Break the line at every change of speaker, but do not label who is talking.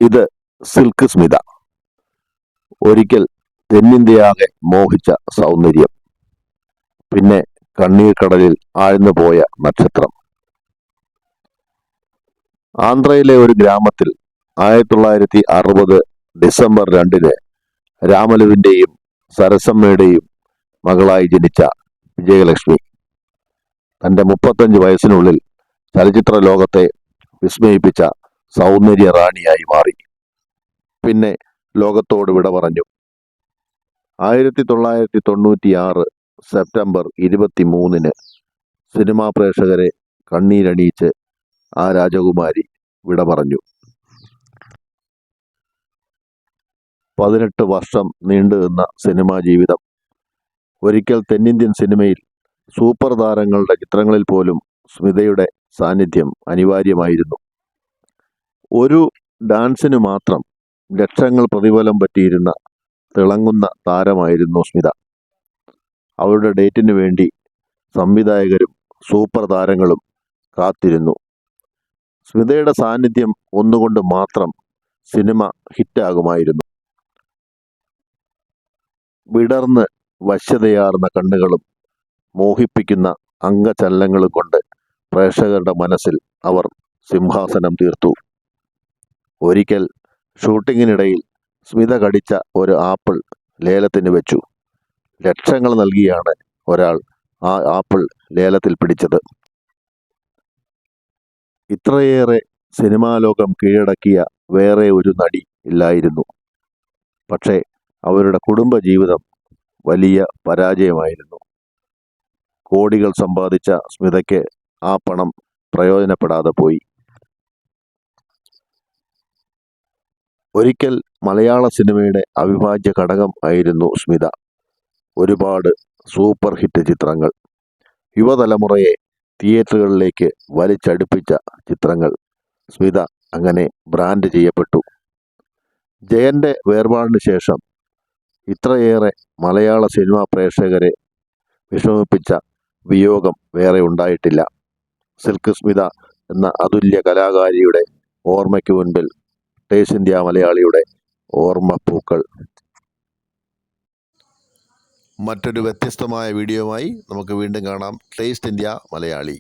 ഇത് സിൽക്ക് സ്മിത. ഒരിക്കൽ തെന്നിന്ത്യയാകെ മോഹിച്ച സൗന്ദര്യം, പിന്നെ കണ്ണീർ കടലിൽ ആഴ്ന്നുപോയ നക്ഷത്രം. ആന്ധ്രയിലെ ഒരു ഗ്രാമത്തിൽ 1960 ഡിസംബർ 2 രാമലുവിൻ്റെയും സരസമ്മയുടെയും മകളായി ജനിച്ച വിജയലക്ഷ്മി തൻ്റെ 35 വയസ്സിനുള്ളിൽ ചലച്ചിത്ര ലോകത്തെ വിസ്മയിപ്പിച്ച സൗന്ദര്യ റാണിയായി മാറി. പിന്നെ ലോകത്തോട് വിട പറഞ്ഞു. 1996 സെപ്റ്റംബർ 23 സിനിമാ പ്രേക്ഷകരെ കണ്ണീരണിയിച്ച് ആ രാജകുമാരി വിട പറഞ്ഞു. 18 വർഷം നീണ്ടുനിന്ന സിനിമാ ജീവിതം. ഒരിക്കൽ തെന്നിന്ത്യൻ സിനിമയിൽ സൂപ്പർ താരങ്ങളുടെ ചിത്രങ്ങളിൽ പോലും സ്മിതയുടെ സാന്നിധ്യം അനിവാര്യമായിരുന്നു. ഒരു ഡാൻസിന് മാത്രം ലക്ഷങ്ങൾ പ്രതിഫലം പറ്റിയിരുന്ന തിളങ്ങുന്ന താരമായിരുന്നു സ്മിത. അവരുടെ ഡേറ്റിനു വേണ്ടി സംവിധായകരും സൂപ്പർ താരങ്ങളും കാത്തിരുന്നു. സ്മിതയുടെ സാന്നിധ്യം ഒന്നുകൊണ്ട് മാത്രം സിനിമ ഹിറ്റാകുമായിരുന്നു. വിടർന്ന് വശ്യതയാർന്ന കണ്ണുകളും മോഹിപ്പിക്കുന്ന അംഗചലനങ്ങളും കൊണ്ട് പ്രേക്ഷകരുടെ മനസ്സിൽ അവർ സിംഹാസനം തീർത്തു. ഒരിക്കൽ ഷൂട്ടിങ്ങിനിടയിൽ സ്മിത കടിച്ച ഒരു ആപ്പിൾ ലേലത്തിന് വെച്ചു. ലക്ഷങ്ങൾ നൽകിയാണ് ഒരാൾ ആ ആപ്പിൾ ലേലത്തിൽ പിടിച്ചത്. ഇത്രയേറെ സിനിമാ ലോകം കീഴടക്കിയ വേറെ ഒരു നടി ഇല്ലായിരുന്നു. പക്ഷേ അവരുടെ കുടുംബജീവിതം വലിയ പരാജയമായിരുന്നു. കോടികൾ സമ്പാദിച്ച സ്മിതയ്ക്ക് ആ പണം പ്രയോജനപ്പെടാതെ പോയി. ഒരിക്കൽ മലയാള സിനിമയുടെ അവിഭാജ്യ ഘടകം ആയിരുന്നു സ്മിത. ഒരുപാട് സൂപ്പർ ഹിറ്റ് ചിത്രങ്ങൾ, യുവതലമുറയെ തിയേറ്ററുകളിലേക്ക് വലിച്ചടുപ്പിച്ച ചിത്രങ്ങൾ. സ്മിത അങ്ങനെ ബ്രാൻഡ് ചെയ്യപ്പെട്ടു. ജയന്റെ വേർപാടിന് ശേഷം ഇത്രയേറെ മലയാള സിനിമാ പ്രേക്ഷകരെ വിഷമിപ്പിച്ച വിയോഗം വേറെ ഉണ്ടായിട്ടില്ല. സിൽക്ക് സ്മിത എന്ന അതുല്യ കലാകാരിയുടെ ഓർമ്മയ്ക്ക് മുൻപിൽ ടേസ്റ്റ് ഇന്ത്യ മലയാളിയുടെ ഓർമ്മപ്പൂക്കൾ. മറ്റൊരു വ്യത്യസ്തമായ വീഡിയോയുമായി നമുക്ക് വീണ്ടും കാണാം. Taste India Malayali.